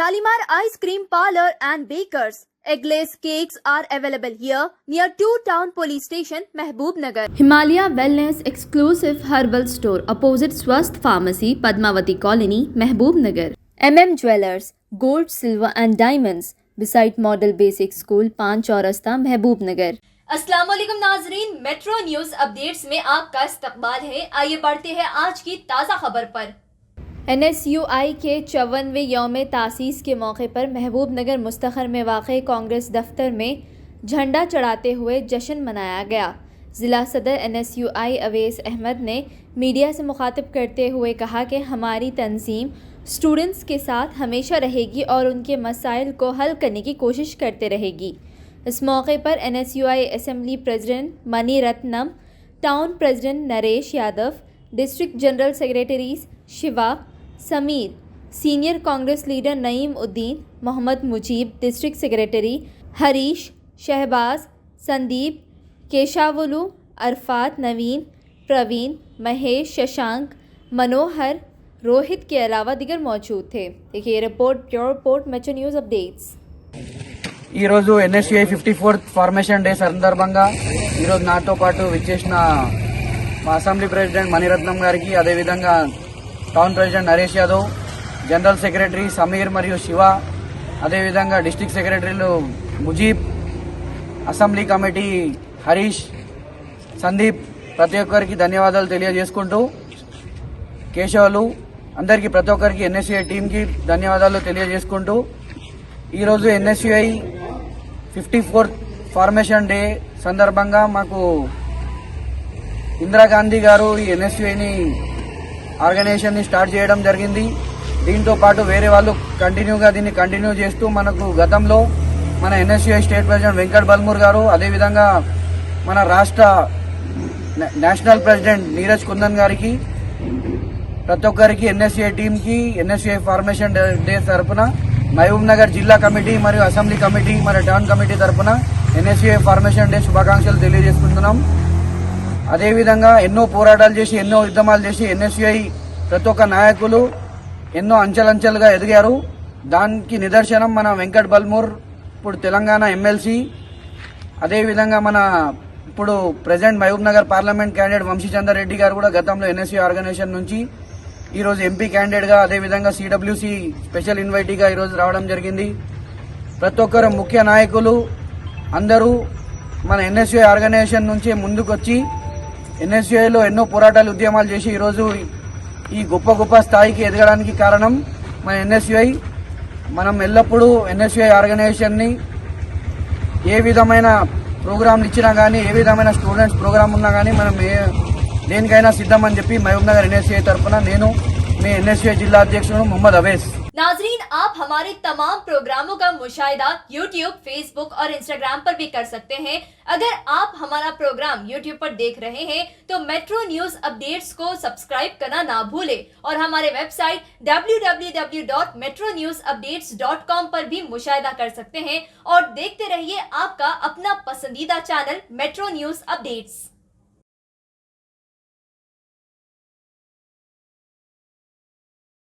Shalimar Ice Cream Parlor and Bakers. Eggless cakes are available here near 2 Town Police Station, Mehboob Nagar. Himalaya Wellness Exclusive Herbal Store opposite Swasth Pharmacy, Padmavati Colony, Mehboob Nagar. Jewellers, Gold, Silver and Diamonds beside Model Basic School, Pan Chaurasta, Mehboob Nagar. अस्सलाम वालेकुम नाजरीन, metro news updates में आपका इस्तकबाल है। आइए बढ़ते हैं आज की ताज़ा खबर पर। NSUI के 54वें यौम तासीस के मौके पर महबूब नगर मुस्तखर में वाक़ कांग्रेस दफ्तर में झंडा चढ़ाते हुए जश्न मनाया गया। ज़िला सदर NSUI अवैस अहमद ने मीडिया से मुखातिब करते हुए कहा कि हमारी तंजीम स्टूडेंट्स के साथ हमेशा रहेगी और उनके मसाइल को हल करने की कोशिश करते रहेगी। इस मौके पर NSUI assembly president Mani Ratnam, town president Naresh Yadav, district general secretaries Shiva, Sameer, senior Congress leader Naeem Uddin, Mohammed Mujeeb, district secretary Harish, Shahbaz, Sandeep, Keshavulu, Arafat, Naveen, Praveen, Mahesh, Shashank, Manohar, Rohit के अलावा दिगर मौजूद थे। देखिए report, pure report, metro news updates. ఈ రోజు NSUI 54th ఫార్మేషన్ డే సందర్భంగా ఈరోజు నాతో పాటు విచ్చేసిన మా అసెంబ్లీ ప్రెసిడెంట్ మణిరత్నం గారికి, అదేవిధంగా town president Naresh Yadav, general secretary Sameer మరియు శివ, అదేవిధంగా డిస్ట్రిక్ట్ సెక్రటరీలు ముజీబ్, అసెంబ్లీ కమిటీ హరీష్, సందీప్, ప్రతి ఒక్కరికి ధన్యవాదాలు తెలియజేసుకుంటూ, కేశవులు అందరికీ, ప్రతి ఒక్కరికి NSUI టీంకి ధన్యవాదాలు తెలియజేసుకుంటూ, ఈరోజు NSUI 54th ఫార్మేషన్ డే సందర్భంగా మాకు ఇందిరాగాంధీ గారు ఈ NSUIని ఆర్గనైజేషన్ని స్టార్ట్ చేయడం జరిగింది. దీంతో పాటు వేరే వాళ్ళు కంటిన్యూగా దీన్ని కంటిన్యూ చేస్తూ మనకు గతంలో మన NSUI state president Venkat Balmoor గారు, అదేవిధంగా మన రాష్ట్ర నేషనల్ ప్రెసిడెంట్ నీరజ్ కుందన్ గారికి, ప్రతి ఒక్కరికి NSUI టీంకి NSUI ఫార్మేషన్ డే తరఫున మహబూబ్ నగర్ జిల్లా కమిటీ మరియు అసెంబ్లీ కమిటీ మరియు టౌన్ కమిటీ తరఫున NSUI ఫార్మేషన్ డే శుభాకాంక్షలు తెలియజేసుకుంటున్నాం. అదేవిధంగా ఎన్నో పోరాటాలు చేసి, ఎన్నో ఉద్యమాలు చేసి NSUI ప్రతి ఒక్క నాయకులు ఎన్నో అంచెలంచెలుగా ఎదిగారు. దానికి నిదర్శనం మన వెంకట్ బల్మూర్, ఇప్పుడు తెలంగాణ ఎమ్మెల్సీ, అదేవిధంగా మన ఇప్పుడు president Mahabubnagar parliament candidate Vamshichander Reddy గారు కూడా గతంలో NSUI ఆర్గనైజేషన్ నుంచి ఈరోజు ఎంపీ క్యాండిడేట్గా, అదేవిధంగా CWC స్పెషల్ ఇన్వైటీగా ఈరోజు రావడం జరిగింది. ప్రతి ఒక్కరు ముఖ్య నాయకులు అందరూ మన NSUI ఆర్గనైజేషన్ నుంచి ముందుకొచ్చి NSUIలో ఎన్నో పోరాటాలు, ఉద్యమాలు చేసి ఈరోజు ఈ గొప్ప గొప్ప స్థాయికి ఎదగడానికి కారణం మన NSUI. మనం ఎల్లప్పుడూ NSUI ఆర్గనైజేషన్ని ఏ విధమైన ప్రోగ్రాంలు ఇచ్చినా కానీ, ఏ విధమైన స్టూడెంట్స్ ప్రోగ్రామ్ ఉన్నా కానీ మనం దేనికైనా సిద్ధమని చెప్పి మహబూబ్ నగర్ NSUI తరఫున నేను మీ NSUI జిల్లా అధ్యక్షుడు మొహమ్మద్ అవేస్। नाजरीन, आप हमारे तमाम प्रोग्रामों का मुशाहिदा YouTube, Facebook और Instagram पर भी कर सकते हैं। अगर आप हमारा प्रोग्राम YouTube पर देख रहे हैं तो मेट्रो न्यूज अपडेट्स को सब्सक्राइब करना ना भूलें और हमारे वेबसाइट www.metronewsupdates.com पर भी मुशाहिदा कर सकते हैं और देखते रहिए आपका अपना पसंदीदा चैनल मेट्रो न्यूज अपडेट्स।